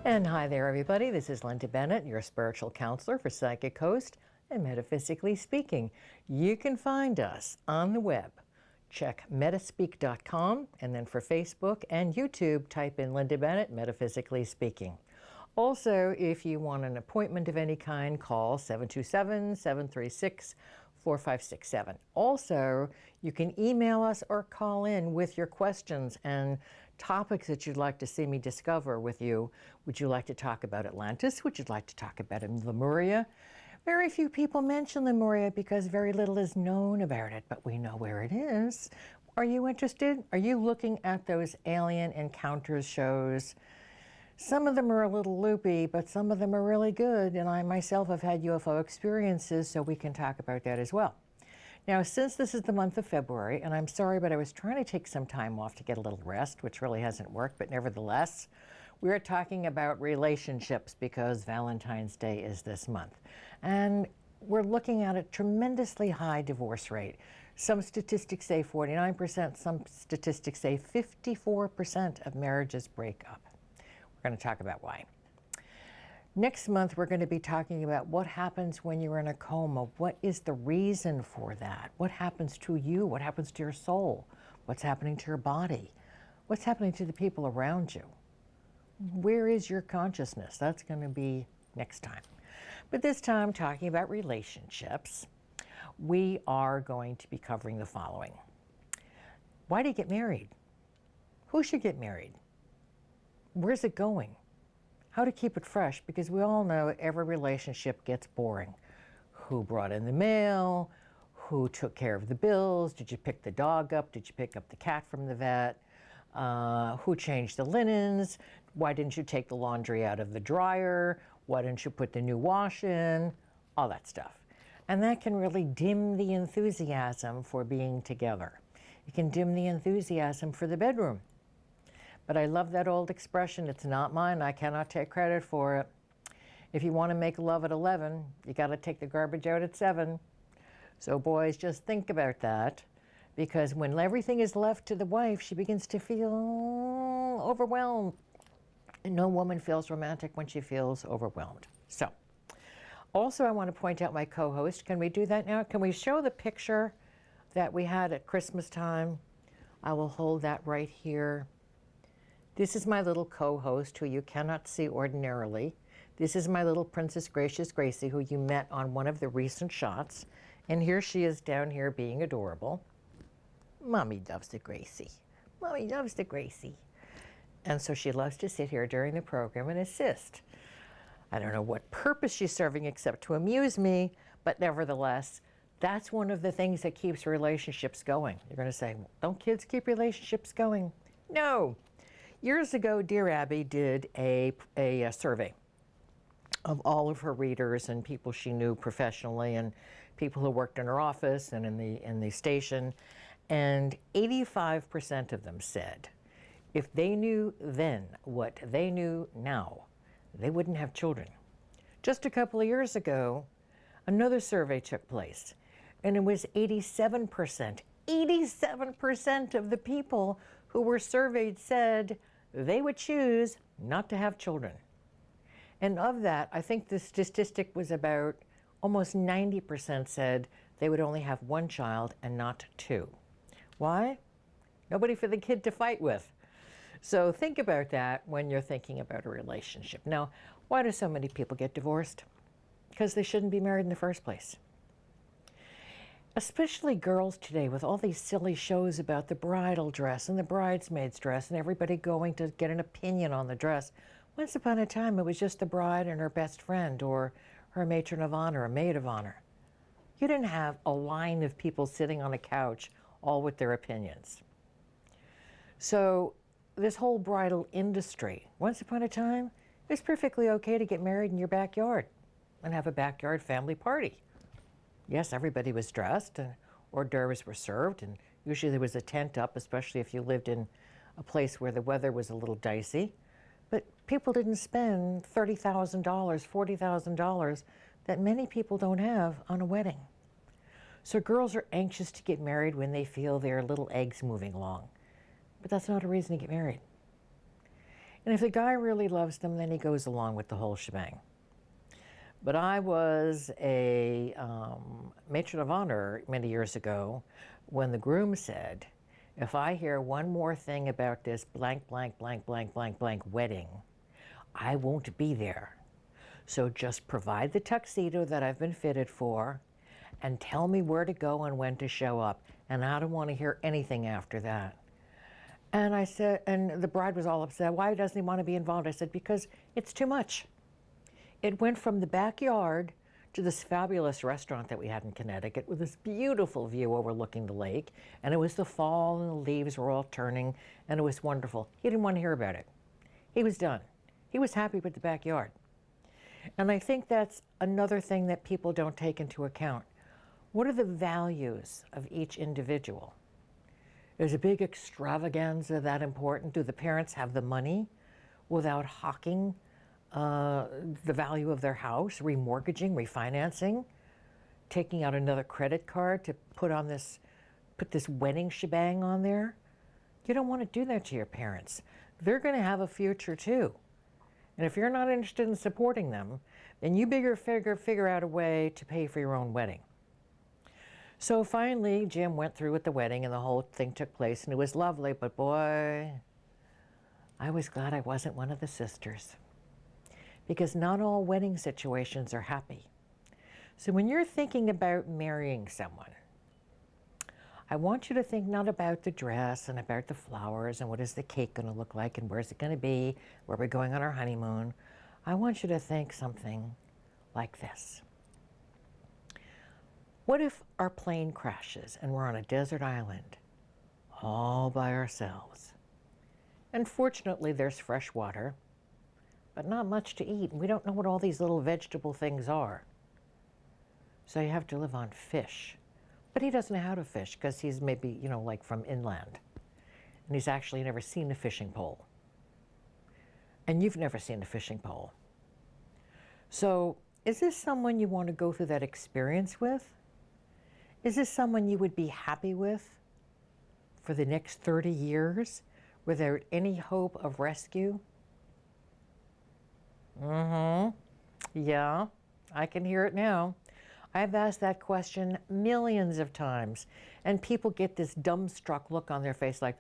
And hi there, everybody. This is Linda Bennett, your spiritual counselor for Psychic Host and Metaphysically Speaking. You can find us on the web. Check metaspeak.com, and then for Facebook and YouTube, type in Linda Bennett, Metaphysically Speaking. Also, if you want an appointment of any kind, call 727-736-4567. Also, you can email us or call in with your questions and topics that you'd like to see me discover with you. Would you like to talk about Atlantis? Would you like to talk about Lemuria? Very few people mention Lemuria because very little is known about it, but we know where it is. Are you interested? Are you looking at those alien encounters shows? Some of them are a little loopy, but some of them are really good, and I myself have had UFO experiences, so we can talk about that as well. Now, since this is the month of February, and I'm sorry, but I was trying to take some time off to get a little rest, which really hasn't worked, but nevertheless, we're talking about relationships because Valentine's Day is this month. And we're looking at a tremendously high divorce rate. Some statistics say 49%, some statistics say 54% of marriages break up. We're going to talk about why. Next month, we're going to be talking about what happens when you're in a coma. What is the reason for that? What happens to you? What happens to your soul? What's happening to your body? What's happening to the people around you? Where is your consciousness? That's going to be next time. But this time, talking about relationships, we are going to be covering the following. Why do you get married? Who should get married? Where's it going? How to keep it fresh, because we all know every relationship gets boring. Who brought in the mail? Who took care of the bills? Did you pick the dog up? Did you pick up the cat from the vet? Who changed the linens? Why didn't you take the laundry out of the dryer? Why didn't you put the new wash in? All that stuff. And that can really dim the enthusiasm for being together. It can dim the enthusiasm for the bedroom. But I love that old expression, it's not mine, I cannot take credit for it. If you want to make love at 11, you got to take the garbage out at 7. So boys, just think about that, because when everything is left to the wife, she begins to feel overwhelmed. And no woman feels romantic when she feels overwhelmed. So, also I want to point out my co-host. Can we do that now? Can we show the picture that we had at Christmas time? I will hold that right here. This is my little co-host who you cannot see ordinarily. This is my little Princess Gracious Gracie who you met on one of the recent shots. And here she is down here being adorable. Mommy loves the Gracie. Mommy loves the Gracie. And so she loves to sit here during the program and assist. I don't know what purpose she's serving except to amuse me, but nevertheless, that's one of the things that keeps relationships going. You're going to say, don't kids keep relationships going? No. Years ago, Dear Abby did a survey of all of her readers and people she knew professionally and people who worked in her office and in the station, and 85% of them said if they knew then what they knew now, they wouldn't have children. Just a couple of years ago, another survey took place, and it was 87%. 87% of the people who were surveyed said they would choose not to have children. And of that, I think the statistic was about almost 90% said they would only have one child and not two. Why? Nobody for the kid to fight with. So think about that when you're thinking about a relationship. Now, why do so many people get divorced? Because they shouldn't be married in the first place. Especially girls today with all these silly shows about the bridal dress and the bridesmaid's dress and everybody going to get an opinion on the dress. Once upon a time, it was just the bride and her best friend or her matron of honor, a maid of honor. You didn't have a line of people sitting on a couch all with their opinions. So this whole bridal industry, once upon a time, it was perfectly okay to get married in your backyard and have a backyard family party. Yes, everybody was dressed and hors d'oeuvres were served, and usually there was a tent up, especially if you lived in a place where the weather was a little dicey. But people didn't spend $30,000, $40,000 that many people don't have on a wedding. So girls are anxious to get married when they feel their little eggs moving along. But that's not a reason to get married. And if the guy really loves them, then he goes along with the whole shebang. But I was a matron of honor many years ago when the groom said, if I hear one more thing about this blank, blank, blank, blank, blank, blank wedding, I won't be there. So just provide the tuxedo that I've been fitted for and tell me where to go and when to show up. And I don't want to hear anything after that. And I said, and the bride was all upset. Why doesn't he want to be involved? I said, because it's too much. It went from the backyard to this fabulous restaurant that we had in Connecticut with this beautiful view overlooking the lake. And it was the fall and the leaves were all turning and it was wonderful. He didn't want to hear about it. He was done. He was happy with the backyard. And I think that's another thing that people don't take into account. What are the values of each individual? Is a big extravaganza that important? Do the parents have the money without hawking the value of their house, remortgaging, refinancing, taking out another credit card to put this wedding shebang on there? You don't want to do that to your parents. They're going to have a future too. And if you're not interested in supporting them, then you figure out a way to pay for your own wedding. So finally, Jim went through with the wedding and the whole thing took place and it was lovely, but boy, I was glad I wasn't one of the sisters. Because not all wedding situations are happy. So when you're thinking about marrying someone, I want you to think not about the dress and about the flowers and what is the cake going to look like and where's it going to be, where we're going on our honeymoon. I want you to think something like this. What if our plane crashes and we're on a desert island all by ourselves? And fortunately there's fresh water, but not much to eat. And we don't know what all these little vegetable things are. So you have to live on fish. But he doesn't know how to fish because he's maybe, like from inland. And he's actually never seen a fishing pole. And you've never seen a fishing pole. So is this someone you want to go through that experience with? Is this someone you would be happy with for the next 30 years without any hope of rescue? Yeah, I can hear it now. I've asked that question millions of times, and people get this dumbstruck look on their face like,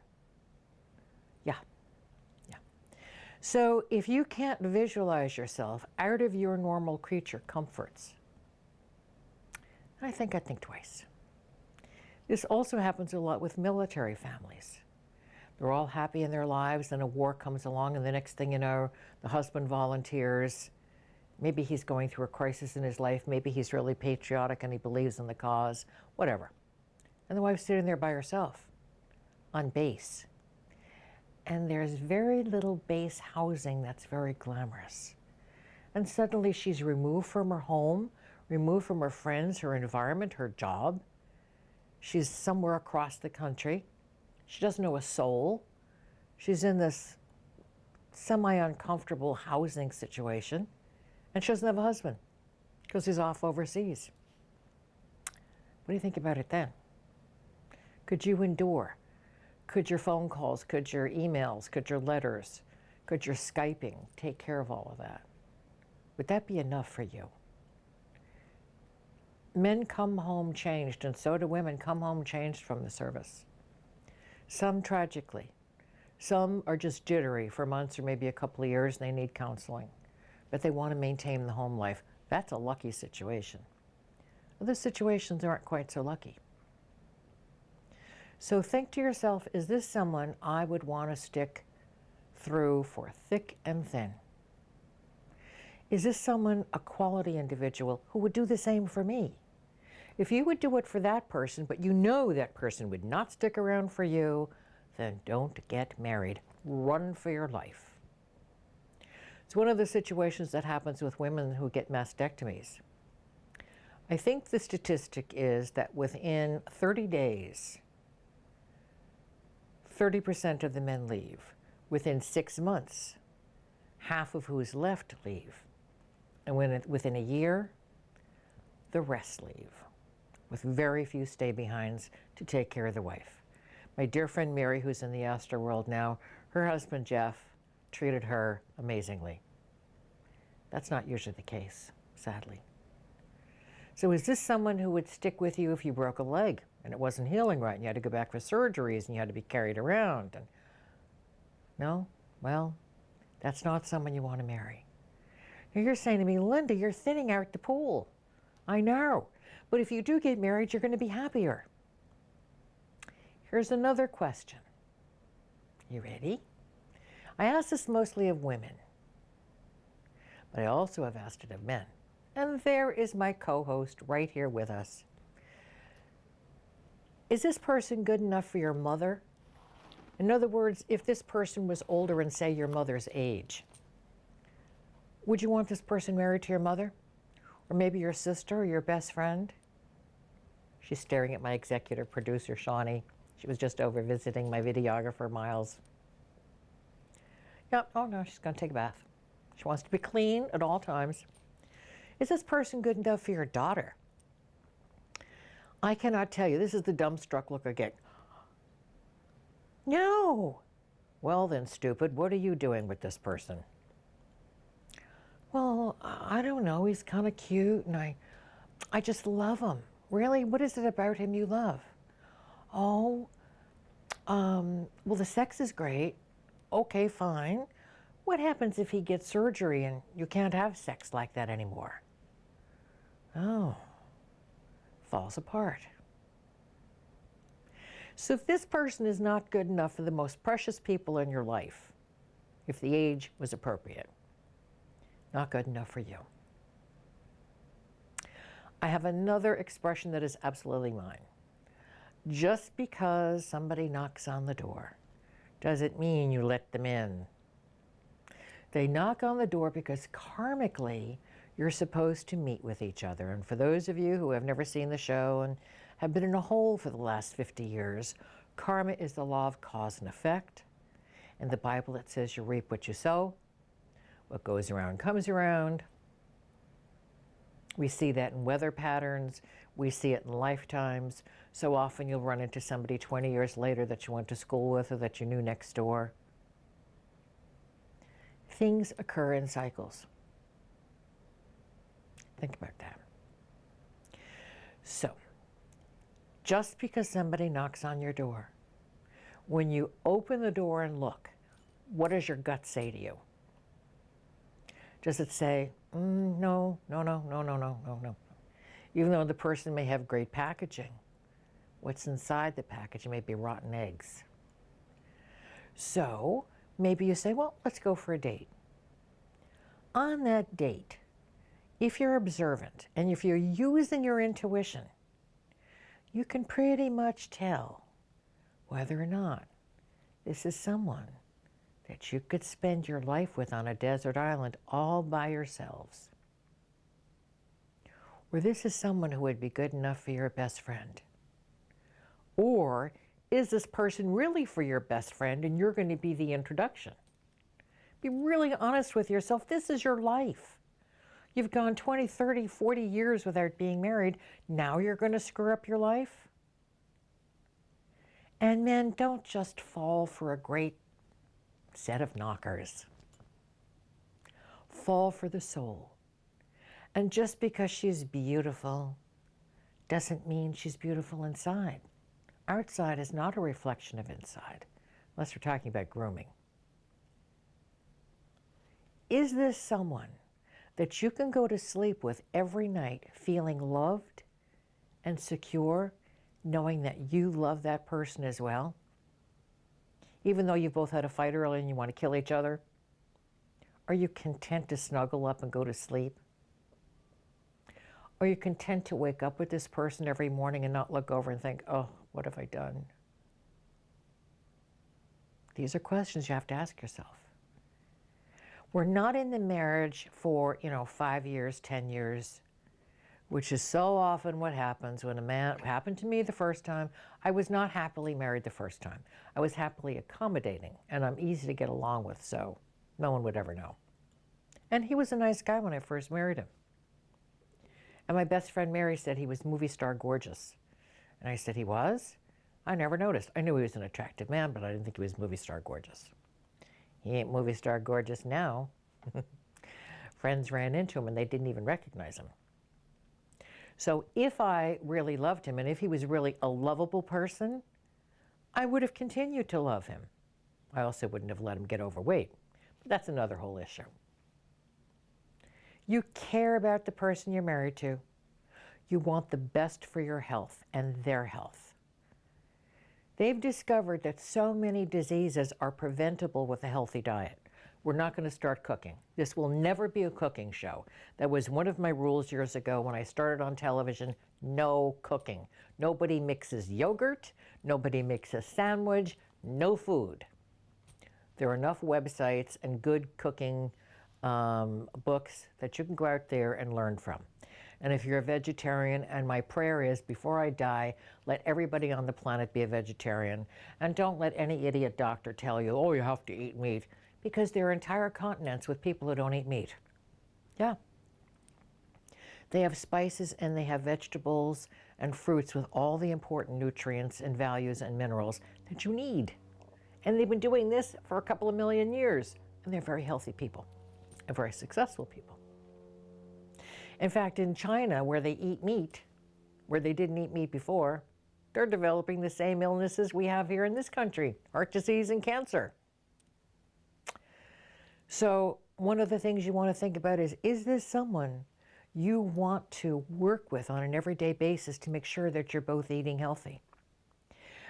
yeah. So if you can't visualize yourself out of your normal creature comforts, I think I'd think twice. This also happens a lot with military families. They're all happy in their lives, and a war comes along, and the next thing you know, the husband volunteers. Maybe he's going through a crisis in his life. Maybe he's really patriotic and he believes in the cause, whatever. And the wife's sitting there by herself on base. And there's very little base housing that's very glamorous. And suddenly she's removed from her home, removed from her friends, her environment, her job. She's somewhere across the country. She doesn't know a soul. She's in this semi-uncomfortable housing situation. And she doesn't have a husband because he's off overseas. What do you think about it then? Could you endure? Could your phone calls, could your emails, could your letters, could your Skyping take care of all of that? Would that be enough for you? Men come home changed, and so do women come home changed from the service. Some tragically. Some are just jittery for months or maybe a couple of years and they need counseling. But they want to maintain the home life. That's a lucky situation. Other situations aren't quite so lucky. So think to yourself, is this someone I would want to stick through for thick and thin? Is this someone, a quality individual, who would do the same for me? If you would do it for that person, but you know that person would not stick around for you, then don't get married. Run for your life. It's one of the situations that happens with women who get mastectomies. I think the statistic is that within 30 days, 30% of the men leave. Within 6 months, half of who's left leave. And within a year, the rest leave, with very few stay-behinds to take care of the wife. My dear friend Mary, who's in the astral world now, her husband Jeff treated her amazingly. That's not usually the case, sadly. So is this someone who would stick with you if you broke a leg and it wasn't healing right and you had to go back for surgeries and you had to be carried around? And no? Well, that's not someone you want to marry. Now you're saying to me, Linda, you're thinning out the pool. I know. But if you do get married, you're going to be happier. Here's another question. You ready? I ask this mostly of women, but I also have asked it of men. And there is my co-host right here with us. Is this person good enough for your mother? In other words, if this person was older and say your mother's age, would you want this person married to your mother? Or maybe your sister or your best friend? She's staring at my executive producer, Shawnee. She was just over visiting my videographer, Miles. Yep, oh no, she's gonna take a bath. She wants to be clean at all times. Is this person good enough for your daughter? I cannot tell you. This is the dumbstruck look I get. No. Well then, stupid, what are you doing with this person? Well, I don't know. He's kind of cute and I just love him. Really? What is it about him you love? Oh, well, the sex is great. Okay, fine. What happens if he gets surgery and you can't have sex like that anymore? Oh, falls apart. So if this person is not good enough for the most precious people in your life, if the age was appropriate, not good enough for you. I have another expression that is absolutely mine. Just because somebody knocks on the door doesn't mean you let them in. They knock on the door because karmically you're supposed to meet with each other. And for those of you who have never seen the show and have been in a hole for the last 50 years, karma is the law of cause and effect. In the Bible it says you reap what you sow. What goes around comes around. We see that in weather patterns. We see it in lifetimes. So often you'll run into somebody 20 years later that you went to school with or that you knew next door. Things occur in cycles. Think about that. So, just because somebody knocks on your door, when you open the door and look, what does your gut say to you? Does it say, no, no, no, no, no, no, no, no? Even though the person may have great packaging, what's inside the packaging may be rotten eggs. So maybe you say, well, let's go for a date. On that date, if you're observant and if you're using your intuition, you can pretty much tell whether or not this is someone that you could spend your life with on a desert island all by yourselves. Or this is someone who would be good enough for your best friend. Or is this person really for your best friend and you're going to be the introduction? Be really honest with yourself. This is your life. You've gone 20, 30, 40 years without being married. Now you're going to screw up your life? And men, don't just fall for a great set of knockers. Fall for the soul. And just because she's beautiful doesn't mean she's beautiful inside. Outside is not a reflection of inside, unless we're talking about grooming. Is this someone that you can go to sleep with every night feeling loved and secure, knowing that you love that person as well? Even though you both had a fight earlier and you want to kill each other? Are you content to snuggle up and go to sleep? Are you content to wake up with this person every morning and not look over and think, oh, what have I done? These are questions you have to ask yourself. We're not in the marriage for, 5 years, 10 years, which is so often what happens when a man, happened to me the first time. I was not happily married the first time. I was happily accommodating, and I'm easy to get along with, so no one would ever know. And he was a nice guy when I first married him. And my best friend Mary said he was movie star gorgeous. And I said, he was? I never noticed. I knew he was an attractive man, but I didn't think he was movie star gorgeous. He ain't movie star gorgeous now. Friends ran into him and they didn't even recognize him. So if I really loved him and if he was really a lovable person, I would have continued to love him. I also wouldn't have let him get overweight. But that's another whole issue. You care about the person you're married to. You want the best for your health and their health. They've discovered that so many diseases are preventable with a healthy diet. We're not going to start cooking. This will never be a cooking show. That was one of my rules years ago when I started on television. No cooking. Nobody mixes yogurt. Nobody makes a sandwich. No food. There are enough websites and good cooking books that you can go out there and learn from. And if you're a vegetarian, and my prayer is, before I die, let everybody on the planet be a vegetarian. And don't let any idiot doctor tell you, oh, you have to eat meat. Because there are entire continents with people who don't eat meat. Yeah. They have spices and they have vegetables and fruits with all the important nutrients and values and minerals that you need. And they've been doing this for a couple of million years. And they're very healthy people and very successful people. In fact, in China, where they eat meat, where they didn't eat meat before, they're developing the same illnesses we have here in this country, heart disease and cancer. So one of the things you want to think about is this someone you want to work with on an everyday basis to make sure that you're both eating healthy?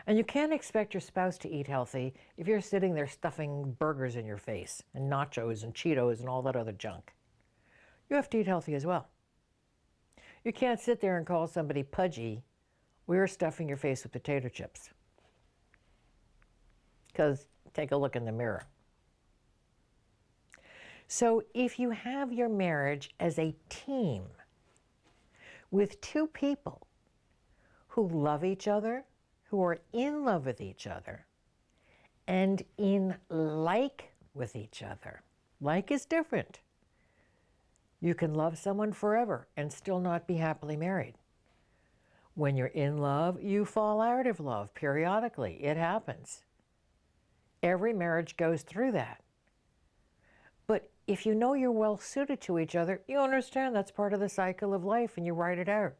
And you can't expect your spouse to eat healthy if you're sitting there stuffing burgers in your face and nachos and Cheetos and all that other junk. You have to eat healthy as well. You can't sit there and call somebody pudgy when you're stuffing your face with potato chips. Because take a look in the mirror. So if you have your marriage as a team with two people who love each other, who are in love with each other, and in like with each other. Like is different. You can love someone forever and still not be happily married. When you're in love, you fall out of love periodically. It happens. Every marriage goes through that. But if you know you're well suited to each other, you understand that's part of the cycle of life and you write it out.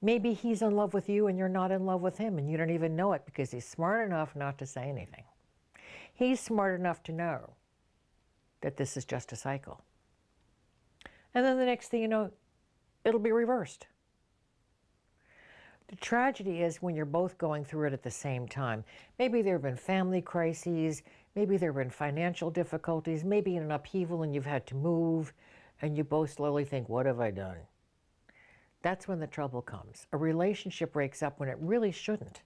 Maybe he's in love with you and you're not in love with him and you don't even know it because he's smart enough not to say anything. He's smart enough to know that this is just a cycle. And then the next thing you know, it'll be reversed. The tragedy is when you're both going through it at the same time. Maybe there have been family crises, maybe there have been financial difficulties, maybe an upheaval and you've had to move, and you both slowly think, what have I done? That's when the trouble comes. A relationship breaks up when it really shouldn't.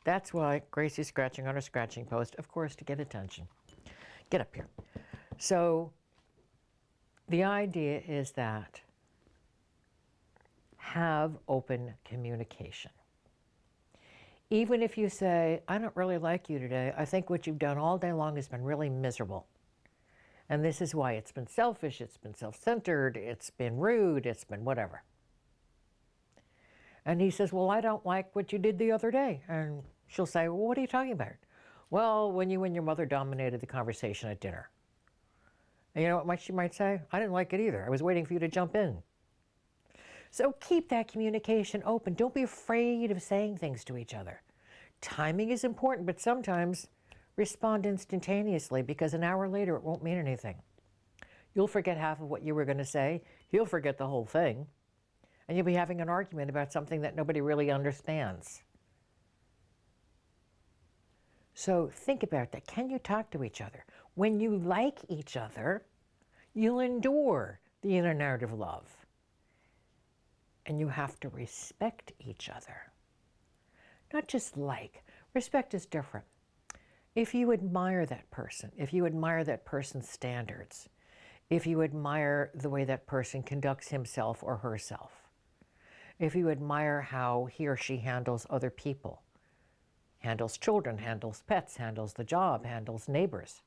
That's why Gracie's scratching on her scratching post, of course, to get attention. Get up here. So the idea is that have open communication. Even if you say, I don't really like you today, I think what you've done all day long has been really miserable. And this is why it's been selfish, it's been self-centered, it's been rude, it's been whatever. And he says, well, I don't like what you did the other day. And she'll say, well, what are you talking about? Well, when you and your mother dominated the conversation at dinner. And you know what she might say? I didn't like it either. I was waiting for you to jump in. So keep that communication open. Don't be afraid of saying things to each other. Timing is important, but sometimes respond instantaneously because an hour later it won't mean anything. You'll forget half of what you were going to say. He'll forget the whole thing. And you'll be having an argument about something that nobody really understands. So think about that. Can you talk to each other? When you like each other, you'll endure the inner narrative of love. And you have to respect each other. Not just like. Respect is different. If you admire that person, if you admire that person's standards, if you admire the way that person conducts himself or herself, if you admire how he or she handles other people, handles children, handles pets, handles the job, handles neighbors,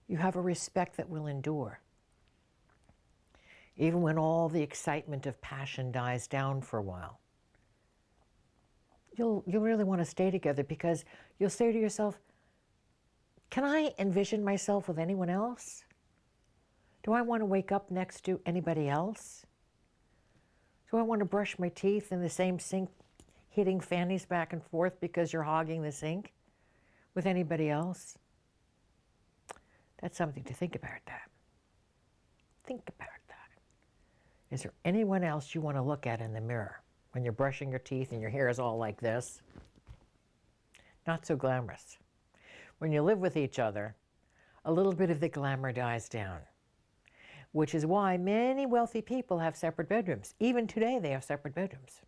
you have a respect that will endure. Even when all the excitement of passion dies down for a while, you'll really want to stay together, because you'll say to yourself, can I envision myself with anyone else? Do I want to wake up next to anybody else? Do I want to brush my teeth in the same sink, hitting fannies back and forth because you're hogging the sink with anybody else? That's something to think about that. Think about that. Is there anyone else you want to look at in the mirror when you're brushing your teeth and your hair is all like this? Not so glamorous. When you live with each other, a little bit of the glamour dies down, which is why many wealthy people have separate bedrooms. Even today, they have separate bedrooms,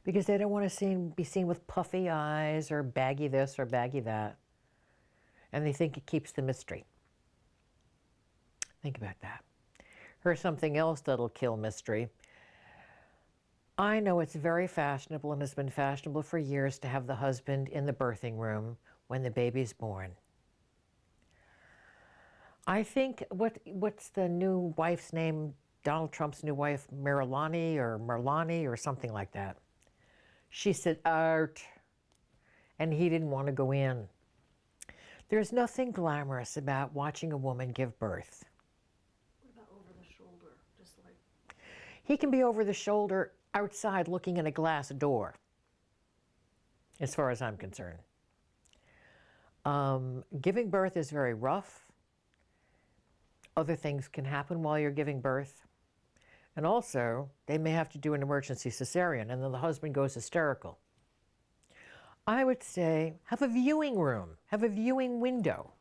because they don't want to be seen with puffy eyes or baggy this or baggy that, and they think it keeps the mystery. Think about that. Here's something else that'll kill mystery. I know it's very fashionable and has been fashionable for years to have the husband in the birthing room when the baby's born. I think, what's the new wife's name? Donald Trump's new wife, Merlani or something like that. She said, out, and he didn't want to go in. There's nothing glamorous about watching a woman give birth. What about over the shoulder? Just like... He can be over the shoulder outside looking in a glass door, as far as I'm concerned. Giving birth is very rough. Other things can happen while you're giving birth. And also, they may have to do an emergency cesarean, and then the husband goes hysterical. I would say, have a viewing room, have a viewing window,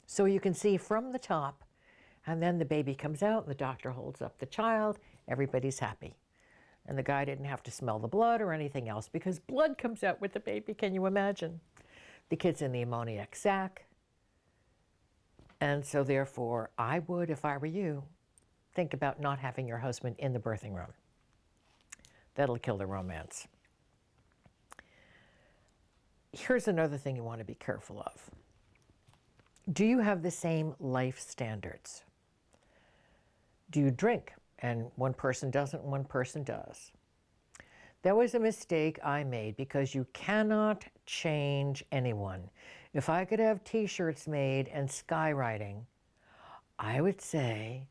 so you can see from the top, and then the baby comes out, and the doctor holds up the child, everybody's happy. And the guy didn't have to smell the blood or anything else, because blood comes out with the baby, can you imagine? The kid's in the ammoniac sac. And so therefore, I would, if I were you, think about not having your husband in the birthing room. That'll kill the romance. Here's another thing you want to be careful of. Do you have the same life standards? Do you drink? And one person doesn't, one person does. That was a mistake I made, because you cannot change anyone. If I could have t-shirts made and skywriting, I would say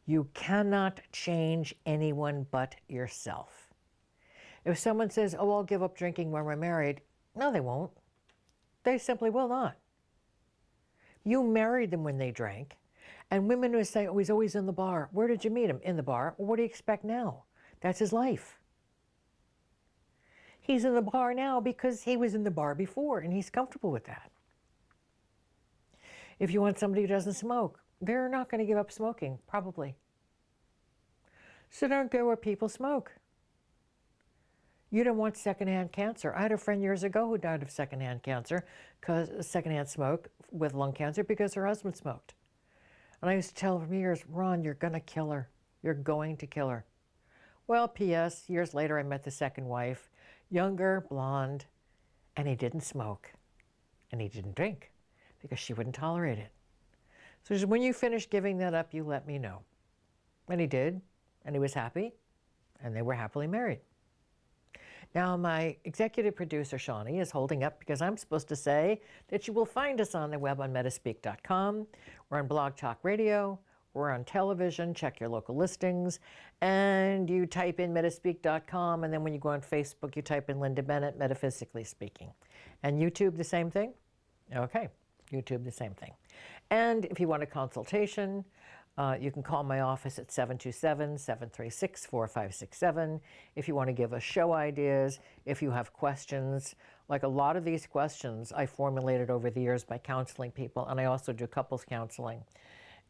you cannot change anyone but yourself. If someone says, oh, I'll give up drinking when we're married, no, they won't. They simply will not. You married them when they drank. And women who say, oh, he's always in the bar. Where did you meet him? In the bar. Well, what do you expect now? That's his life. He's in the bar now because he was in the bar before, and he's comfortable with that. If you want somebody who doesn't smoke, they're not going to give up smoking, probably. So don't go where people smoke. You don't want secondhand cancer. I had a friend years ago who died of secondhand cancer, secondhand smoke with lung cancer, because her husband smoked. And I used to tell her for years, Ron, you're going to kill her. You're going to kill her. Well, P.S., years later I met the second wife, younger, blonde, and he didn't smoke. And he didn't drink, because she wouldn't tolerate it. So she said, when you finish giving that up, you let me know. And he did, and he was happy, and they were happily married. Now, my executive producer, Shawnee, is holding up, because I'm supposed to say that you will find us on the web on Metaspeak.com. We're on Blog Talk Radio. We're on television. Check your local listings. And you type in Metaspeak.com, and then when you go on Facebook, you type in Linda Bennett, Metaphysically Speaking. And YouTube, the same thing? Okay, YouTube, the same thing. And if you want a consultation, you can call my office at 727-736-4567. If you want to give us show ideas, if you have questions, like a lot of these questions I formulated over the years by counseling people, and I also do couples counseling.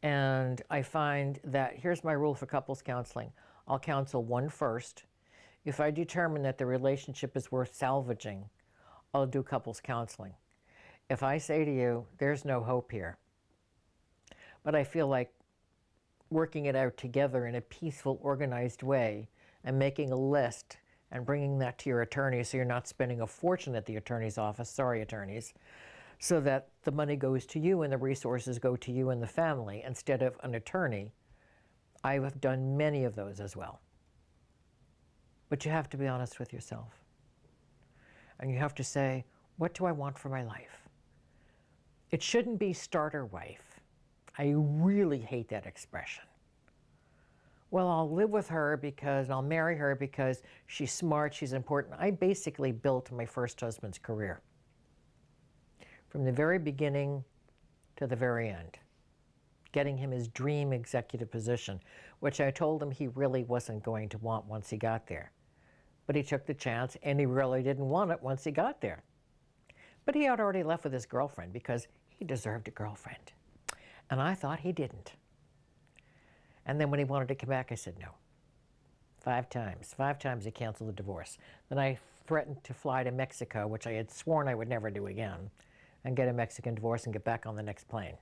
And I find that, here's my rule for couples counseling. I'll counsel one first. If I determine that the relationship is worth salvaging, I'll do couples counseling. If I say to you, there's no hope here, but I feel like working it out together in a peaceful, organized way, and making a list and bringing that to your attorney so you're not spending a fortune at the attorney's office, sorry attorneys, so that the money goes to you and the resources go to you and the family instead of an attorney. I have done many of those as well. But you have to be honest with yourself. and you have to say, what do I want for my life? It shouldn't be starter wife. I really hate that expression. Well, I'll live with her because, I'll marry her because she's smart, she's important. I basically built my first husband's career from the very beginning to the very end, getting him his dream executive position, which I told him he really wasn't going to want once he got there. But he took the chance, and he really didn't want it once he got there. But he had already left with his girlfriend because he deserved a girlfriend. And I thought he didn't. And then when he wanted to come back, I said no. 5 times. 5 times he canceled the divorce. Then I threatened to fly to Mexico, which I had sworn I would never do again, and get a Mexican divorce and get back on the next plane.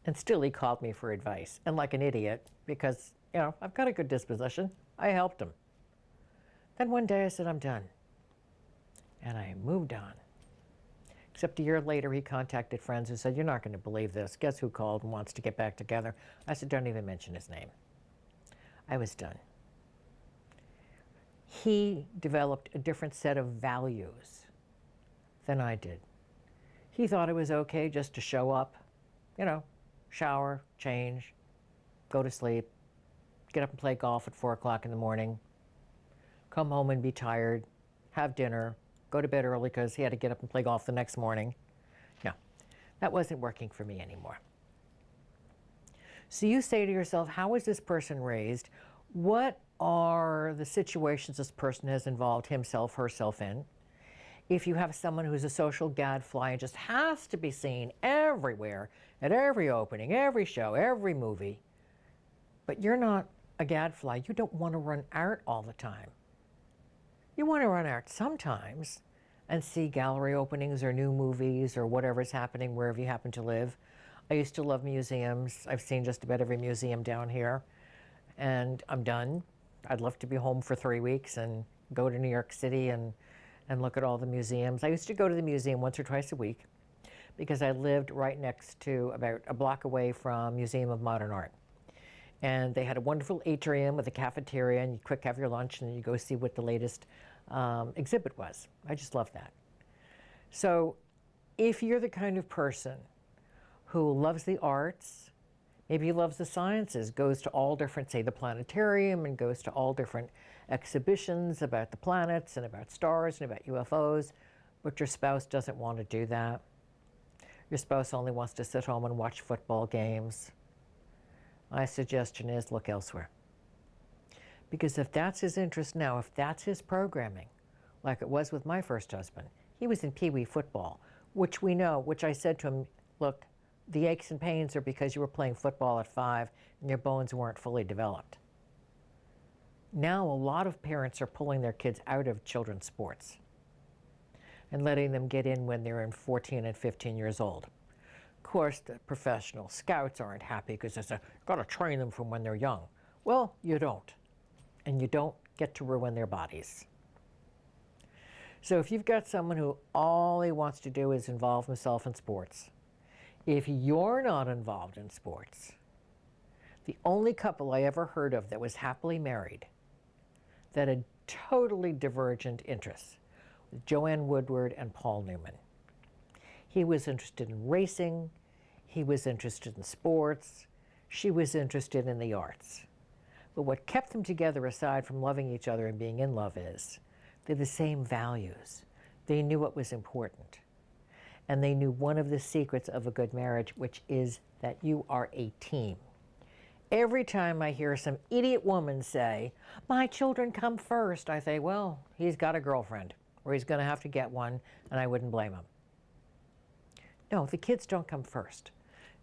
And still he called me for advice. And like an idiot, because, you know, I've got a good disposition, I helped him. Then one day I said, I'm done. And I moved on. Except a year later, he contacted friends who said, you're not going to believe this. Guess who called and wants to get back together? I said, don't even mention his name. I was done. He developed a different set of values than I did. He thought it was okay just to show up, you know, shower, change, go to sleep, get up and play golf at 4 o'clock in the morning, come home and be tired, have dinner, go to bed early because he had to get up and play golf the next morning. No, that wasn't working for me anymore. So you say to yourself, how was this person raised? What are the situations this person has involved himself, herself in? If you have someone who's a social gadfly and just has to be seen everywhere, at every opening, every show, every movie, but you're not a gadfly, you don't want to run out all the time. You want to run out sometimes and see gallery openings or new movies or whatever's happening wherever you happen to live. I used to love museums. I've seen just about every museum down here, and I'm done. I'd love to be home for 3 weeks and go to New York City and look at all the museums. I used to go to the museum once or twice a week because I lived right next to, about a block away from Museum of Modern Art. And they had a wonderful atrium with a cafeteria, and you quick have your lunch and you go see what the latest exhibit was. I just love that. So if you're the kind of person who loves the arts, maybe loves the sciences, goes to all different, say the planetarium, and goes to all different exhibitions about the planets and about stars and about UFOs, but your spouse doesn't want to do that. Your spouse only wants to sit home and watch football games. My suggestion is look elsewhere. Because if that's his interest now, if that's his programming, like it was with my first husband, he was in Pee Wee football, which we know, which I said to him, look, the aches and pains are because you were playing football at 5 and your bones weren't fully developed. Now a lot of parents are pulling their kids out of children's sports and letting them get in when they're in 14 and 15 years old. Of course, the professional scouts aren't happy because they say, got to train them from when they're young. Well, you don't. And you don't get to ruin their bodies. So if you've got someone who all he wants to do is involve himself in sports, if you're not involved in sports, the only couple I ever heard of that was happily married that had totally divergent interests was Joanne Woodward and Paul Newman. He was interested in racing, he was interested in sports, she was interested in the arts. But what kept them together, aside from loving each other and being in love, is they're the same values. They knew what was important. And they knew one of the secrets of a good marriage, which is that you are a team. Every time I hear some idiot woman say, my children come first, I say, well, he's got a girlfriend, or he's going to have to get one, and I wouldn't blame him. No, the kids don't come first.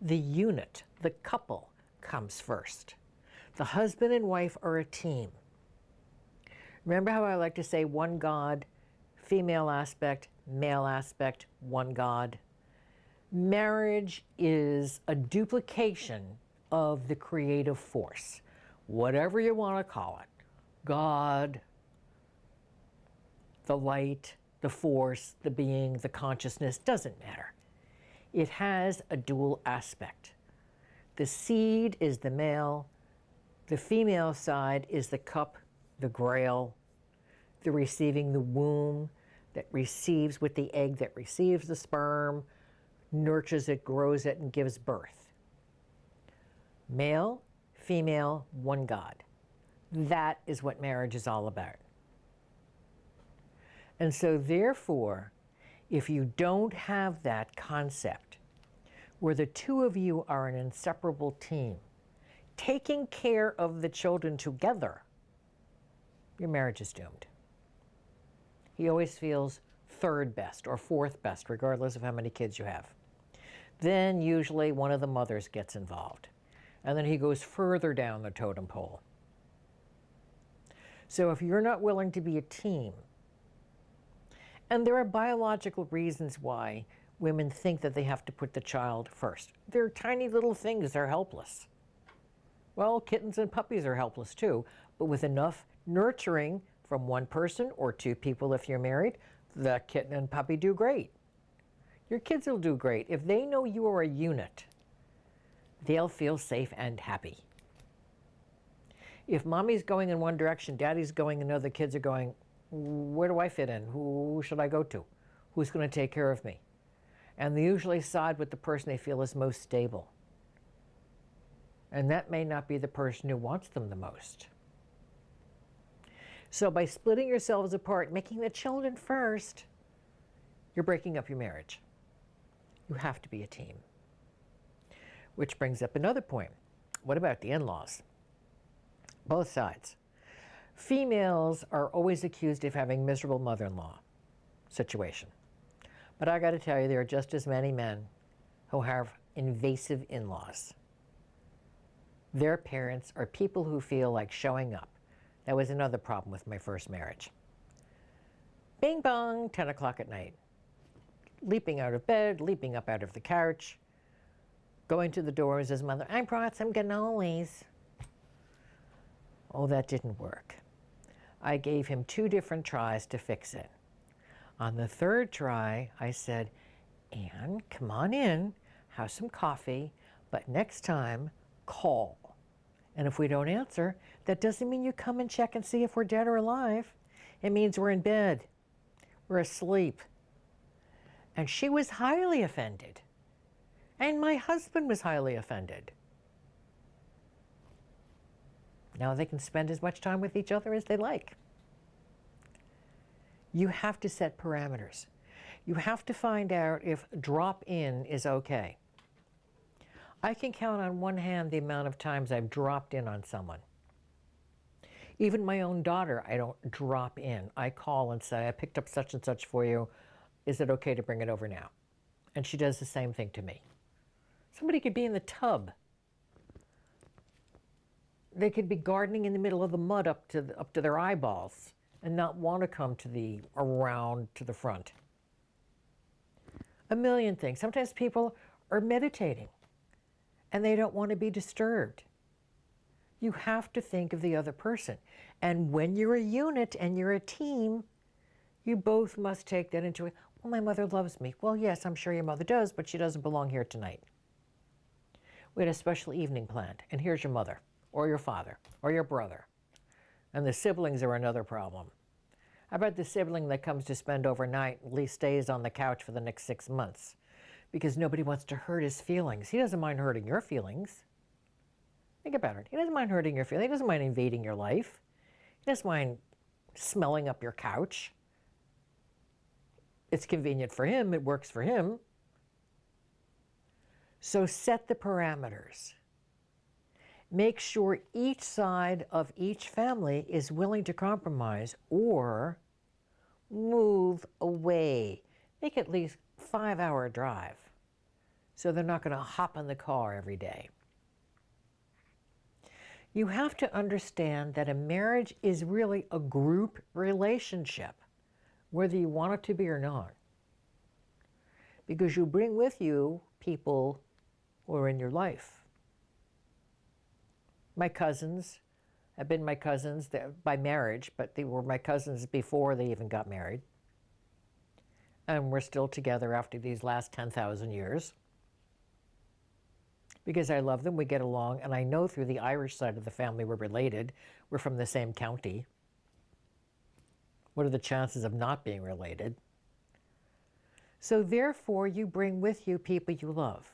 The unit, the couple, comes first. The husband and wife are a team. Remember how I like to say one God, female aspect, male aspect, one God? Marriage is a duplication of the creative force, whatever you want to call it. God, the light, the force, the being, the consciousness, doesn't matter. It has a dual aspect. The seed is the male, the female side is the cup, the grail. the receiving the womb that receives with the egg that receives the sperm, nurtures it, grows it, and gives birth. Male, female, one God. That is what marriage is all about. And so therefore, if you don't have that concept where the two of you are an inseparable team, taking care of the children together, your marriage is doomed. He always feels third best or fourth best, regardless of how many kids you have. Then usually one of the mothers gets involved, and then he goes further down the totem pole. So if you're not willing to be a team, and there are biological reasons why women think that they have to put the child first. They're tiny little things, they're helpless. Well, kittens and puppies are helpless too, but with enough nurturing from one person or two people if you're married, the kitten and puppy do great. Your kids will do great. If they know you are a unit, they'll feel safe and happy. If mommy's going in one direction, daddy's going another, kids are going, where do I fit in? Who should I go to? Who's going to take care of me? And they usually side with the person they feel is most stable. And that may not be the person who wants them the most. So by splitting yourselves apart, making the children first, you're breaking up your marriage. You have to be a team. Which brings up another point. What about the in-laws? Both sides. Females are always accused of having miserable mother-in-law situation. But I got to tell you, there are just as many men who have invasive in-laws. Their parents are people who feel like showing up. That was another problem with my first marriage. Bing bong, 10 o'clock at night. Leaping out of bed, leaping up out of the couch, going to the door as his mother, I brought some cannolis. Oh, that didn't work. I gave him 2 different tries to fix it. On the 3rd try, I said, Anne, come on in, have some coffee, but next time, call. And if we don't answer, that doesn't mean you come and check and see if we're dead or alive. It means we're in bed, we're asleep. And she was highly offended. And my husband was highly offended. Now they can spend as much time with each other as they like. You have to set parameters. You have to find out if drop-in is okay. I can count on one hand the amount of times I've dropped in on someone. Even my own daughter, I don't drop in. I call and say, I picked up such and such for you. Is it okay to bring it over now? And she does the same thing to me. Somebody could be in the tub. They could be gardening in the middle of the mud up to their eyeballs and not want to come around to the front. A million things. Sometimes people are meditating and they don't want to be disturbed. You have to think of the other person. And when you're a unit and you're a team, you both must take that into it. Well, my mother loves me. Well, yes, I'm sure your mother does, but she doesn't belong here tonight. We had a special evening planned, and here's your mother, or your father, or your brother. And the siblings are another problem. How about the sibling that comes to spend overnight, at least stays on the couch for the next 6 months? Because nobody wants to hurt his feelings. He doesn't mind hurting your feelings. Think about it. He doesn't mind hurting your feelings. He doesn't mind invading your life. He doesn't mind smelling up your couch. It's convenient for him. It works for him. So set the parameters. Make sure each side of each family is willing to compromise or move away. Make at least a 5-hour drive so they're not going to hop in the car every day. You have to understand that a marriage is really a group relationship, whether you want it to be or not. Because you bring with you people who are in your life. My cousins have been my cousins by marriage, but they were my cousins before they even got married. And we're still together after these last 10,000 years. Because I love them, we get along, and I know through the Irish side of the family we're related. We're from the same county. What are the chances of not being related? So therefore, you bring with you people you love.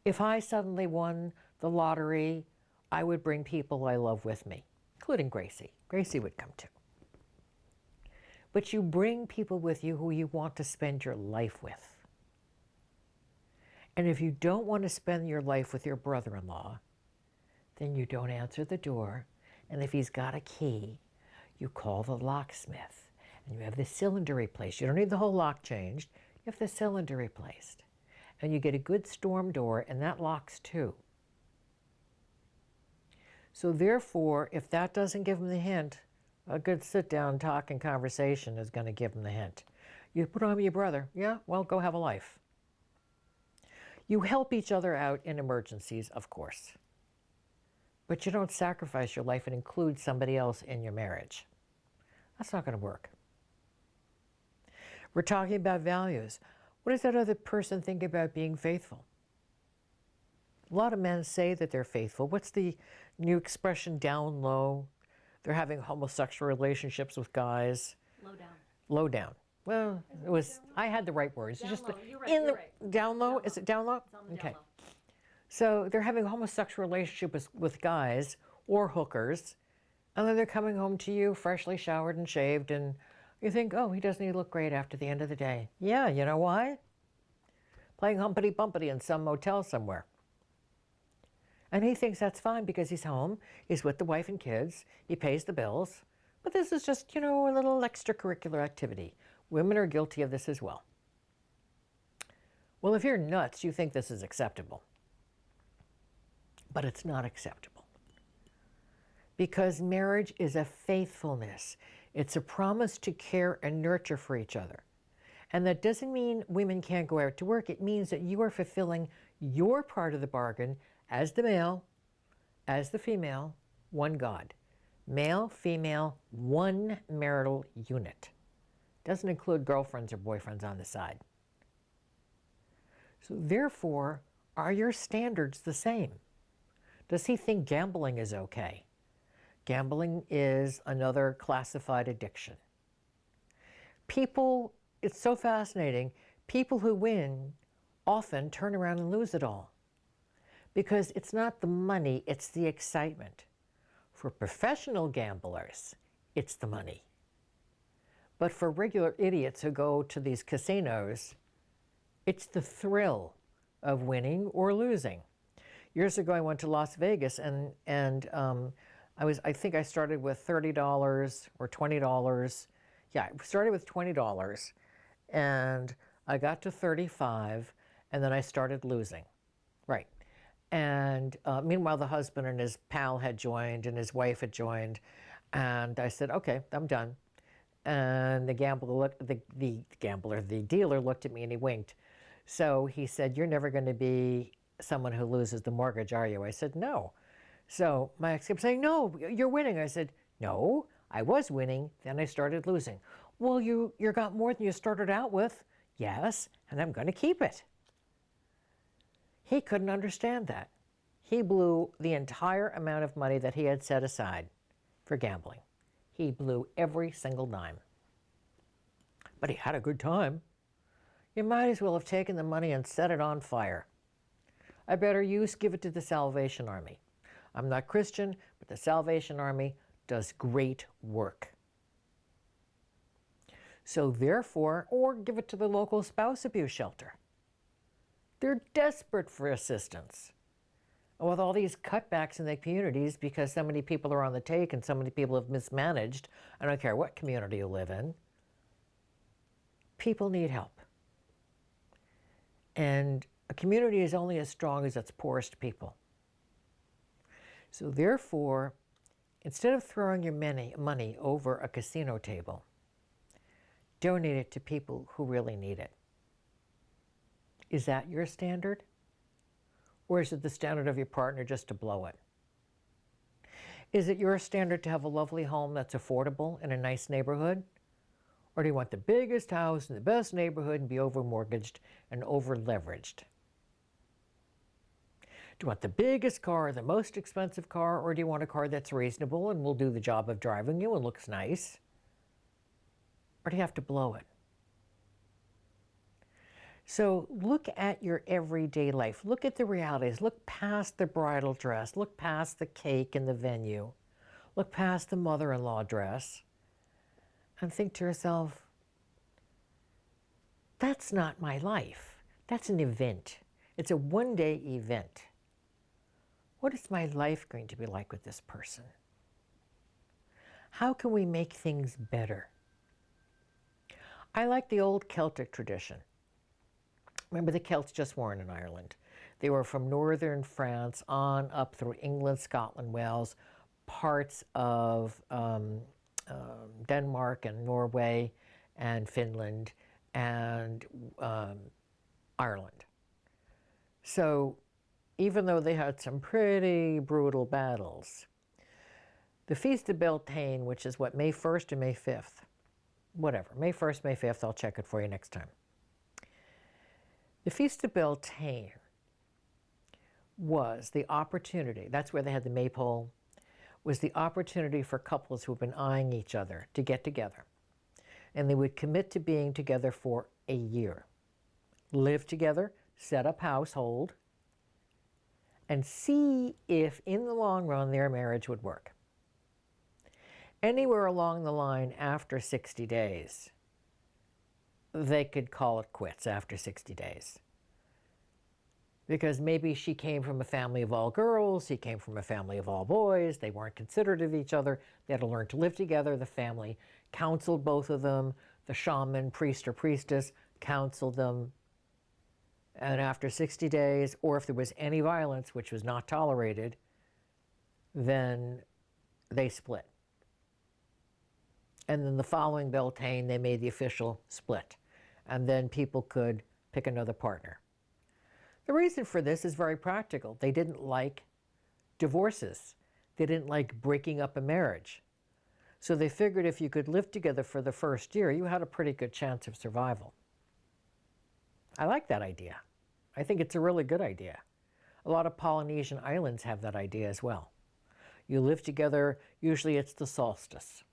If I suddenly won the lottery, I would bring people I love with me, including Gracie. Gracie would come too. But you bring people with you who you want to spend your life with. And if you don't want to spend your life with your brother-in-law, then you don't answer the door. And if he's got a key, you call the locksmith and you have the cylinder replaced. You don't need the whole lock changed. You have the cylinder replaced. And you get a good storm door, and that locks too. So therefore, if that doesn't give them the hint, a good sit-down talk and conversation is going to give them the hint. You put on your brother. Yeah, well, go have a life. You help each other out in emergencies, of course. But you don't sacrifice your life and include somebody else in your marriage. That's not going to work. We're talking about values. What does that other person think about being faithful? A lot of men say that they're faithful. What's the new expression, down low? They're having homosexual relationships with guys. Low down. Low down. Well, it was, I had the right words. Down Just low. You're right, you're right. Down low? Down low. Is it down low? It's on the Okay. down low. So they're having a homosexual relationship with guys or hookers, and then they're coming home to you freshly showered and shaved, and you think, oh, he doesn't even look great after the end of the day. Yeah, you know why? Playing humpity bumpity in some motel somewhere. And he thinks that's fine because he's home, he's with the wife and kids, he pays the bills. But this is just, you know, a little extracurricular activity. Women are guilty of this as well. Well, if you're nuts, you think this is acceptable. But it's not acceptable. Because marriage is a faithfulness. It's a promise to care and nurture for each other. And that doesn't mean women can't go out to work. It means that you are fulfilling your part of the bargain as the male, as the female, one God. Male, female, one marital unit. Doesn't include girlfriends or boyfriends on the side. So therefore, are your standards the same? Does he think gambling is okay? Gambling is another classified addiction. People, it's so fascinating, people who win often turn around and lose it all. Because it's not the money, it's the excitement. For professional gamblers, it's the money. But for regular idiots who go to these casinos, it's the thrill of winning or losing. Years ago, I went to Las Vegas, and I think I started with $30 or $20. Yeah, I started with $20, and I got to 35, and then I started losing. Right. And meanwhile, the husband and his pal had joined, and his wife had joined, and I said, okay, I'm done. And the dealer looked at me and he winked. So he said, you're never going to be someone who loses the mortgage, are you? I said, no. So my ex kept saying, no, you're winning. I said, no, I was winning, then I started losing. Well, you got more than you started out with. Yes, and I'm going to keep it. He couldn't understand that. He blew the entire amount of money that he had set aside for gambling. He blew every single dime. But he had a good time. You might as well have taken the money and set it on fire. I better give it to the Salvation Army. I'm not Christian, but the Salvation Army does great work. So therefore, or give it to the local spouse abuse shelter. They're desperate for assistance. And with all these cutbacks in the communities because so many people are on the take and so many people have mismanaged, I don't care what community you live in, people need help. And a community is only as strong as its poorest people. So therefore, instead of throwing your money over a casino table, donate it to people who really need it. Is that your standard? Or is it the standard of your partner just to blow it? Is it your standard to have a lovely home that's affordable in a nice neighborhood? Or do you want the biggest house in the best neighborhood and be over-mortgaged and over-leveraged? Do you want the biggest car, the most expensive car, or do you want a car that's reasonable and will do the job of driving you and looks nice? or do you have to blow it? So look at your everyday life. Look at the realities. Look past the bridal dress. Look past the cake and the venue. Look past the mother-in-law dress and think to yourself, that's not my life. That's an event. It's a one-day event. What is my life going to be like with this person? How can we make things better? I like the old Celtic tradition. Remember, the Celts just weren't in Ireland. They were from northern France on up through England, Scotland, Wales, parts of Denmark and Norway and Finland and Ireland. So even though they had some pretty brutal battles, the Feast of Beltane, which is what, May 1st or May 5th? Whatever, May 1st, May 5th, I'll check it for you next time. The Feast of Beltane was the opportunity, that's where they had the maypole, was the opportunity for couples who have been eyeing each other to get together. And they would commit to being together for a year. Live together, set up household, and see if in the long run their marriage would work. Anywhere along the line after 60 days, they could call it quits after 60 days. Because maybe she came from a family of all girls, he came from a family of all boys, they weren't considerate of each other, they had to learn to live together, the family counseled both of them, the shaman, priest or priestess, counseled them, and after 60 days, or if there was any violence, which was not tolerated, then they split. And then the following Beltane, they made the official split. And then people could pick another partner. The reason for this is very practical. They didn't like divorces. They didn't like breaking up a marriage. So they figured if you could live together for the first year, you had a pretty good chance of survival. I like that idea. I think it's a really good idea. A lot of Polynesian islands have that idea as well. You live together, usually it's the solstice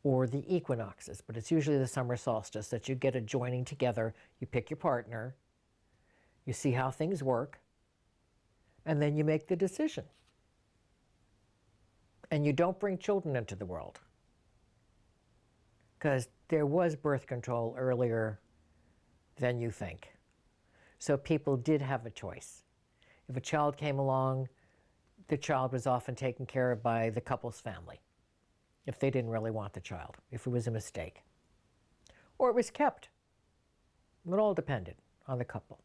or the equinoxes, but it's usually the summer solstice that you get a joining together, you pick your partner, you see how things work, and then you make the decision. And you don't bring children into the world, because there was birth control earlier than you think. So people did have a choice. If a child came along, the child was often taken care of by the couple's family, if they didn't really want the child, if it was a mistake. Or it was kept. It all depended on the couple.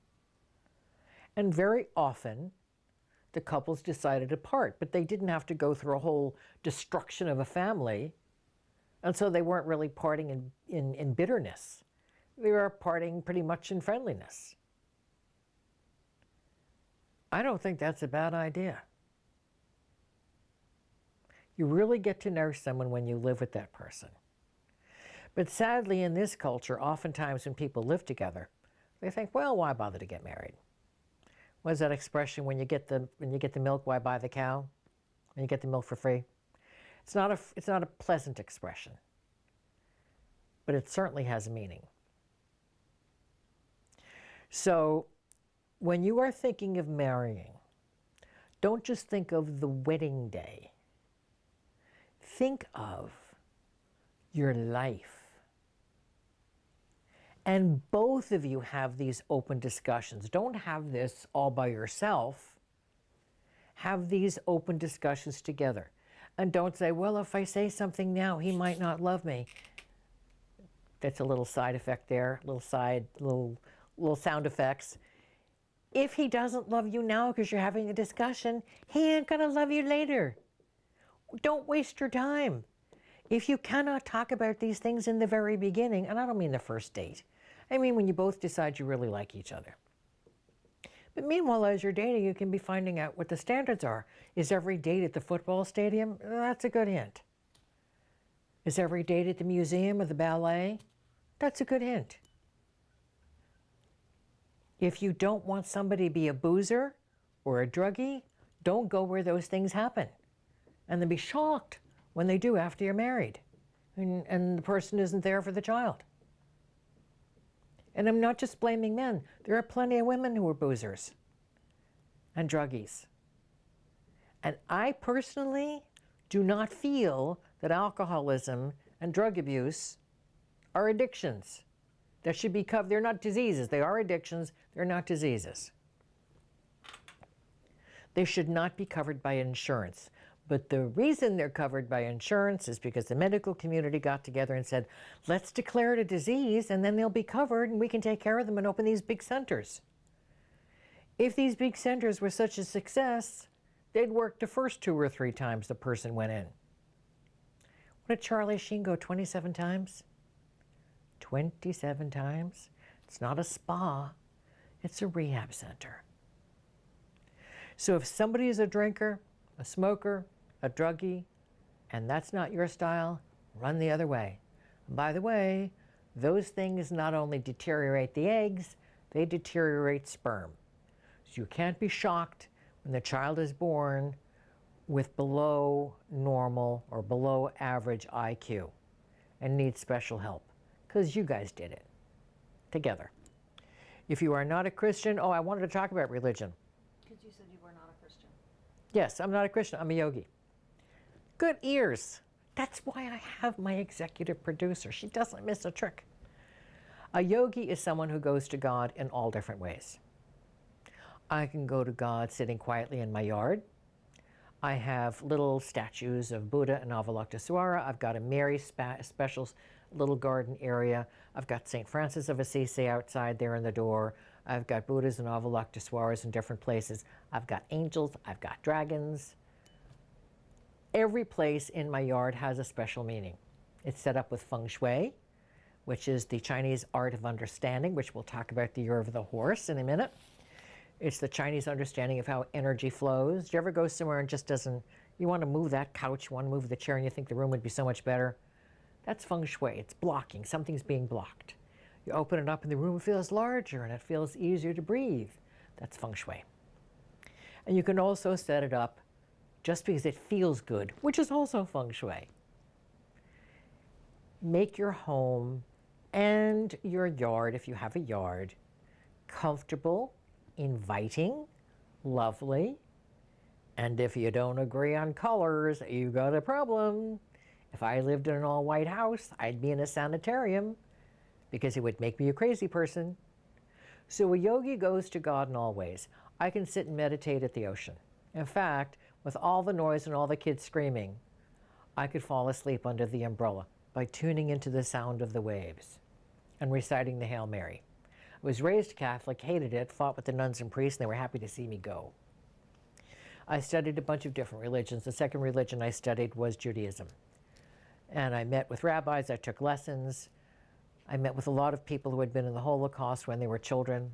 And very often, the couples decided to part, but they didn't have to go through a whole destruction of a family, and so they weren't really parting in bitterness. They were parting pretty much in friendliness. I don't think that's a bad idea. You really get to know someone when you live with that person. But sadly, in this culture, oftentimes when people live together, they think, well, why bother to get married? What is that expression, when you get the milk, why buy the cow? When you get the milk for free? It's not a pleasant expression, but it certainly has a meaning. So when you are thinking of marrying, don't just think of the wedding day. Think of your life. And both of you have these open discussions. Don't have this all by yourself. Have these open discussions together. And don't say, well, if I say something now, he might not love me. That's a little side effect there, little sound effects. If he doesn't love you now because you're having a discussion, he ain't gonna love you later. Don't waste your time. If you cannot talk about these things in the very beginning, and I don't mean the first date, I mean when you both decide you really like each other. But meanwhile, as you're dating, you can be finding out what the standards are. Is every date at the football stadium? That's a good hint. Is every date at the museum or the ballet? That's a good hint. If you don't want somebody to be a boozer or a druggie, don't go where those things happen. And then be shocked when they do after you're married. and the person isn't there for the child. And I'm not just blaming men. There are plenty of women who are boozers and druggies. And I personally do not feel that alcoholism and drug abuse are addictions that should be covered. They're not diseases. They are addictions. They're not diseases. They should not be covered by insurance. But the reason they're covered by insurance is because the medical community got together and said, let's declare it a disease and then they'll be covered and we can take care of them and open these big centers. If these big centers were such a success, they'd work the first 2 or 3 times the person went in. What did Charlie Sheen go 27 times? 27 times? It's not a spa, it's a rehab center. So if somebody is a drinker, a smoker, a druggie, and that's not your style, run the other way. And by the way, those things not only deteriorate the eggs, they deteriorate sperm. So you can't be shocked when the child is born with below normal or below average IQ and needs special help, because you guys did it together. If you are not a Christian, I wanted to talk about religion. Because you said you were not a Christian. Yes, I'm not a Christian, I'm a yogi. Good ears. That's why I have my executive producer. She doesn't miss a trick. A yogi is someone who goes to God in all different ways. I can go to God sitting quietly in my yard. I have little statues of Buddha and Avalokitesvara. I've got a Mary special little garden area. I've got St. Francis of Assisi outside there in the door. I've got Buddhas and Avalokitesvaras in different places. I've got angels. I've got dragons. Every place in my yard has a special meaning. It's set up with feng shui, which is the Chinese art of understanding, which we'll talk about the year of the horse in a minute. It's the Chinese understanding of how energy flows. Do you ever go somewhere and just doesn't, you want to move that couch, you want to move the chair, and you think the room would be so much better? That's feng shui. It's blocking. Something's being blocked. You open it up and the room feels larger and it feels easier to breathe. That's feng shui. And you can also set it up just because it feels good, which is also feng shui. Make your home and your yard, if you have a yard, comfortable, inviting, lovely, and if you don't agree on colors, you got a problem. If I lived in an all-white house, I'd be in a sanitarium because it would make me a crazy person. So a yogi goes to God in all ways. I can sit and meditate at the ocean. In fact, with all the noise and all the kids screaming, I could fall asleep under the umbrella by tuning into the sound of the waves and reciting the Hail Mary. I was raised Catholic, hated it, fought with the nuns and priests, and they were happy to see me go. I studied a bunch of different religions. The second religion I studied was Judaism. And I met with rabbis, I took lessons. I met with a lot of people who had been in the Holocaust when they were children.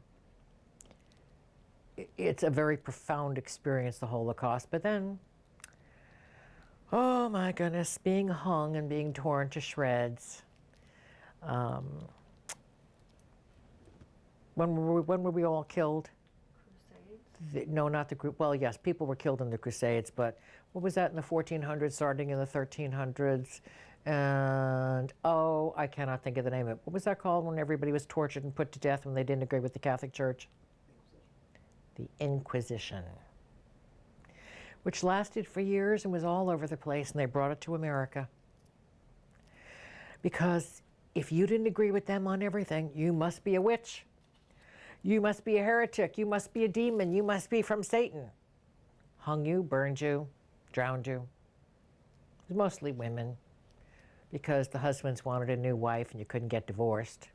It's a very profound experience, the Holocaust. But then, oh my goodness, being hung and being torn to shreds. When were we all killed? Crusades? No, not the group. Well, yes, people were killed in the Crusades, but what was that in the 1400s, starting in the 1300s? And, I cannot think of the name of it. What was that called when everybody was tortured and put to death when they didn't agree with the Catholic Church? The Inquisition, which lasted for years and was all over the place, and they brought it to America. Because if you didn't agree with them on everything, you must be a witch. You must be a heretic. You must be a demon. You must be from Satan. Hung you, burned you, drowned you. It was mostly women because the husbands wanted a new wife and you couldn't get divorced.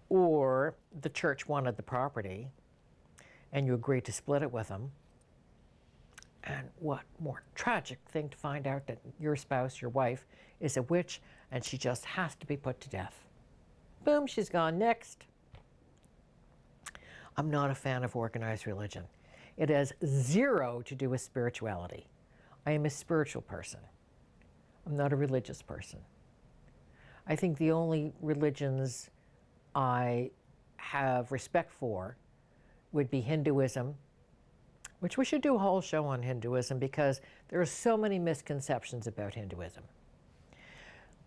Or the church wanted the property and you agreed to split it with them. And what more tragic thing to find out that your spouse, your wife, is a witch and she just has to be put to death. Boom, she's gone. Next. I'm not a fan of organized religion. It has zero to do with spirituality. I am a spiritual person. I'm not a religious person. I think the only religions I have respect for would be Hinduism, which we should do a whole show on Hinduism because there are so many misconceptions about Hinduism.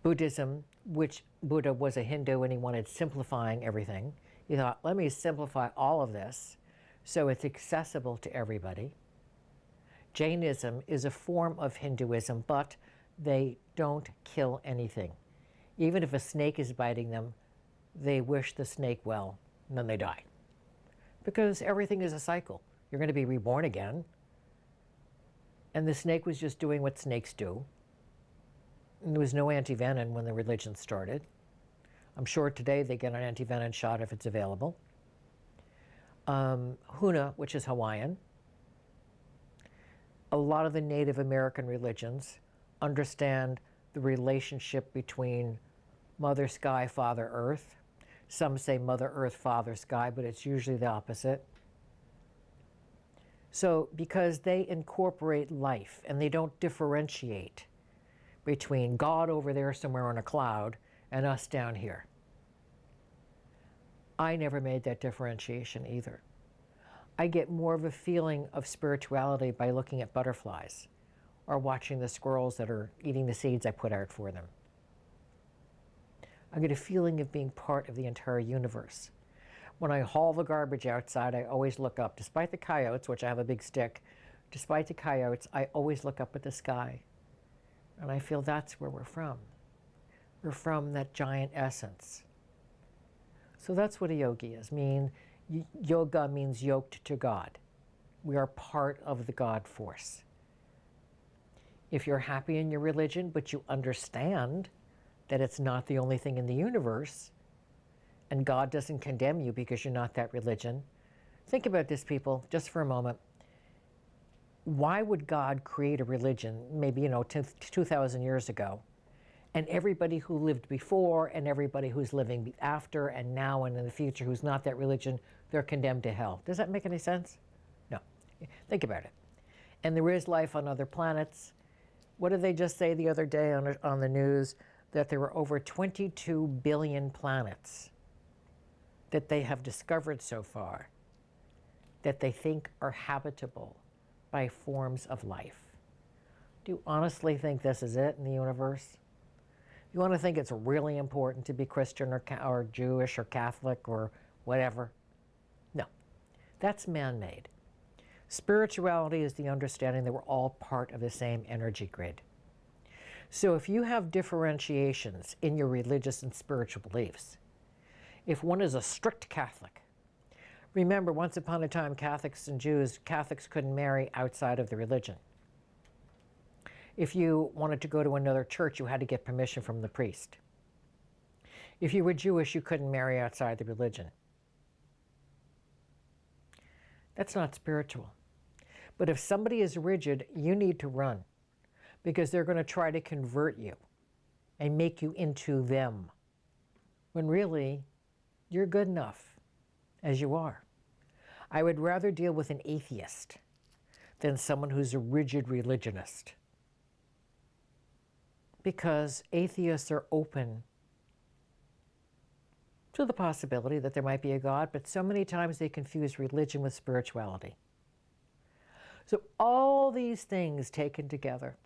Buddhism, which Buddha was a Hindu and he wanted simplifying everything. He thought, let me simplify all of this so it's accessible to everybody. Jainism is a form of Hinduism, but they don't kill anything. Even if a snake is biting them, they wish the snake well, and then they die. Because everything is a cycle. You're going to be reborn again. And the snake was just doing what snakes do. And there was no anti-venom when the religion started. I'm sure today they get an anti-venom shot if it's available. Huna, which is Hawaiian. A lot of the Native American religions understand the relationship between Mother Sky, Father Earth. Some say Mother Earth, Father Sky, but it's usually the opposite. So because they incorporate life and they don't differentiate between God over there somewhere on a cloud and us down here. I never made that differentiation either. I get more of a feeling of spirituality by looking at butterflies or watching the squirrels that are eating the seeds I put out for them. I get a feeling of being part of the entire universe. When I haul the garbage outside, I always look up. Despite the coyotes, which I have a big stick, despite the coyotes, I always look up at the sky. And I feel that's where we're from. We're from that giant essence. So that's what a yogi is. Yoga means yoked to God. We are part of the God force. If you're happy in your religion, but you understand that it's not the only thing in the universe, and God doesn't condemn you because you're not that religion. Think about this, people, just for a moment. Why would God create a religion, maybe, 2,000 years ago, and everybody who lived before and everybody who's living after and now and in the future who's not that religion, they're condemned to hell? Does that make any sense? No. Think about it. And there is life on other planets. What did they just say the other day on the news? That there were over 22 billion planets that they have discovered so far that they think are habitable by forms of life. Do you honestly think this is it in the universe? You want to think it's really important to be Christian or Jewish or Catholic or whatever? No, that's man-made. Spirituality is the understanding that we're all part of the same energy grid. So if you have differentiations in your religious and spiritual beliefs, if one is a strict Catholic, remember once upon a time Catholics couldn't marry outside of the religion. If you wanted to go to another church, you had to get permission from the priest. If you were Jewish, you couldn't marry outside the religion. That's not spiritual. But if somebody is rigid, you need to run, because they're going to try to convert you and make you into them, when really you're good enough as you are. I would rather deal with an atheist than someone who's a rigid religionist, because atheists are open to the possibility that there might be a God, but so many times they confuse religion with spirituality. So all these things taken together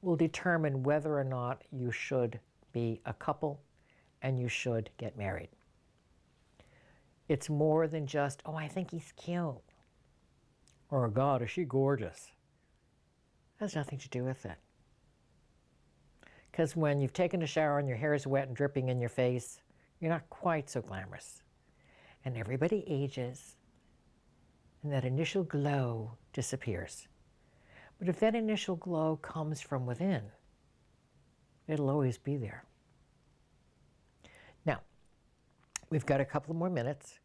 will determine whether or not you should be a couple and you should get married. It's more than just, oh, I think he's cute. Or, God, is she gorgeous? It has nothing to do with it. Because when you've taken a shower and your hair is wet and dripping in your face, you're not quite so glamorous. And everybody ages, and that initial glow disappears. But if that initial glow comes from within, it'll always be there. Now, we've got a couple more minutes,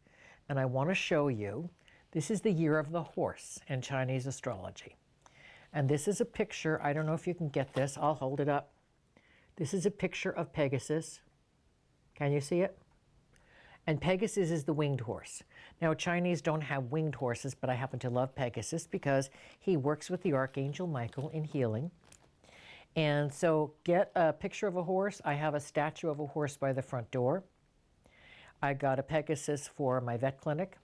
and I want to show you, this is the year of the horse in Chinese astrology. And this is a picture, I don't know if you can get this, I'll hold it up. This is a picture of Pegasus. Can you see it? And Pegasus is the winged horse. Now, Chinese don't have winged horses, but I happen to love Pegasus because he works with the Archangel Michael in healing. And so get a picture of a horse. I have a statue of a horse by the front door. I got a Pegasus for my vet clinic.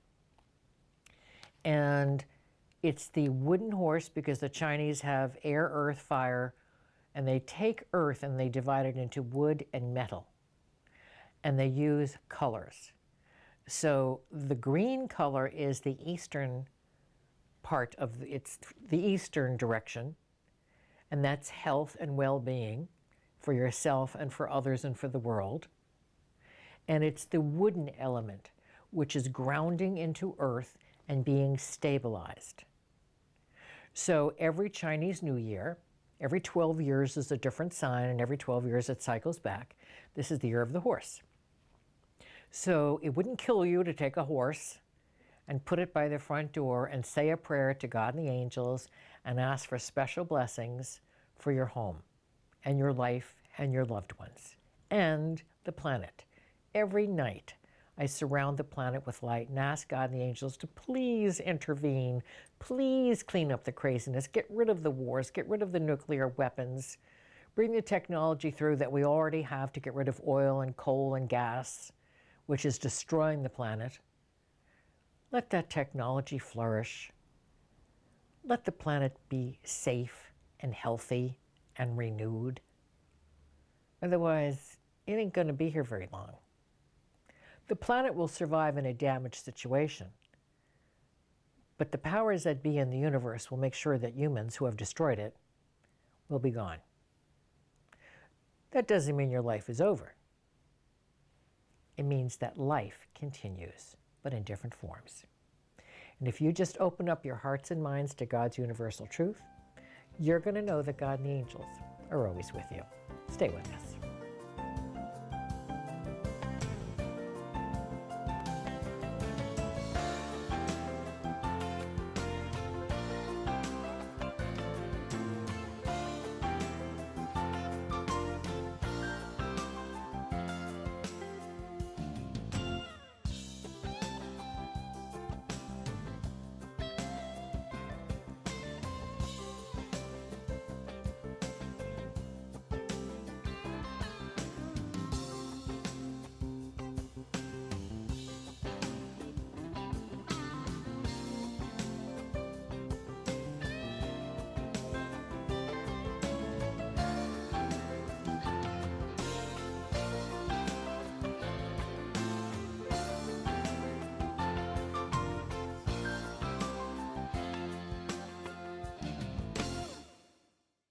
And it's the wooden horse because the Chinese have air, earth, fire, And they take earth and they divide it into wood and metal. And they use colors. So the green color is the eastern part of it's the eastern direction. And that's health and well-being for yourself and for others and for the world. And it's the wooden element, which is grounding into earth and being stabilized. So every Chinese New Year, every 12 years is a different sign, and every 12 years it cycles back. This is the year of the horse. So it wouldn't kill you to take a horse and put it by the front door and say a prayer to God and the angels and ask for special blessings for your home and your life and your loved ones and the planet. Every night, I surround the planet with light and ask God and the angels to please intervene, please clean up the craziness, get rid of the wars, get rid of the nuclear weapons, bring the technology through that we already have to get rid of oil and coal and gas, which is destroying the planet. Let that technology flourish. Let the planet be safe and healthy and renewed. Otherwise, it ain't going to be here very long. The planet will survive in a damaged situation, but the powers that be in the universe will make sure that humans who have destroyed it will be gone. That doesn't mean your life is over. It means that life continues, but in different forms. And if you just open up your hearts and minds to God's universal truth, you're going to know that God and the angels are always with you. Stay with us.